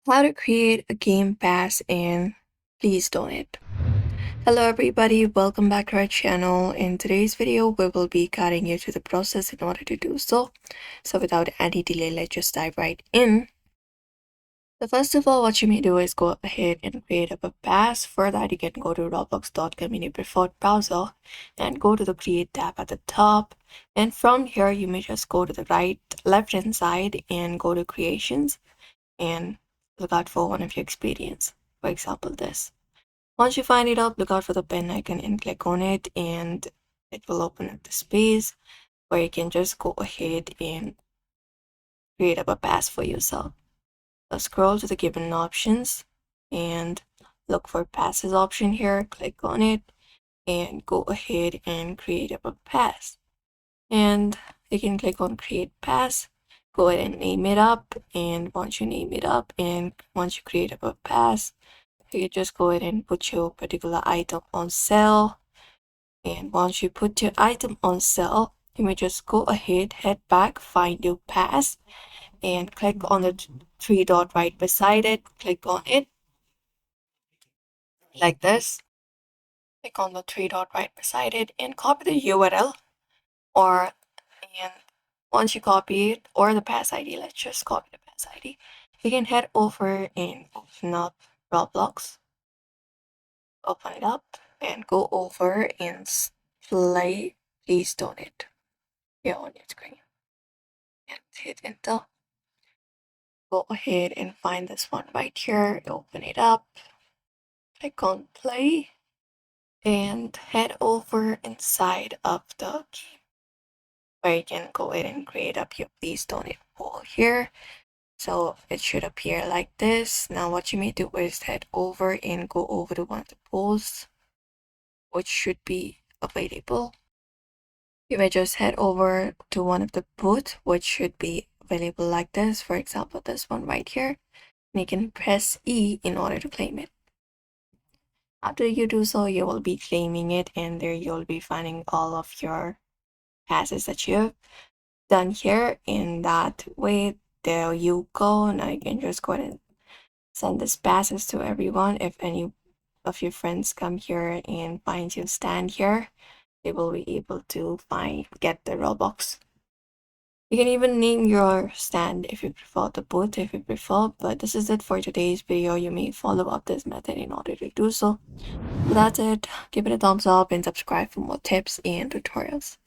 How to create a game pass and please donate. Hello everybody, welcome back to our channel. In today's video, we will be guiding you through the process in order to do so. So without any delay, let's just dive right in. So first of all, what you may do is go ahead and create up a pass. For that, you can go to roblox.com in your preferred browser and go to the create tab at the top. And from here, you may just go to the left hand side and go to creations and look out for one of your experience. For example, this. Once you find it up, look out for the pen icon and click on it, and it will open up the space where you can just go ahead and create up a pass for yourself. So scroll to the given options and look for passes option here, click on it, and go ahead and create up a pass. And you can click on create pass, go ahead and name it up, and once you name it up and once you create up a pass, you can just go ahead and put your particular item on sale. And once you put your item on sale, you may just go ahead, head back, find your pass, and click on the three dot right beside it, click on it like this. Click on the three dot right beside it and copy the URL, or and once you copy it or the pass ID, let's just copy the pass ID. You can head over and open up Roblox, open it up, and go over and play Please Donate here on your screen. And hit enter. Go ahead and find this one right here, open it up, click on play, and head over inside of the game where you can go ahead and create up your Please Donate poll here. So it should appear like this. Now what you may do is head over and go over to one of the polls which should be available. You may just head over to one of the booths which should be available like this. For example, this one right here. And you can press E in order to claim it. After you do so, you will be claiming it, and there you'll be finding all of your passes that you've done here. In that way, there you go. Now you can just go ahead and send these passes to everyone. If any of your friends come here and find you stand here, they will be able to get the Robux. You can even name your stand if you prefer, the booth if you prefer, but this is it for today's video. You may follow up this method in order to do so. So that's it. Give it a thumbs up and subscribe for more tips and tutorials.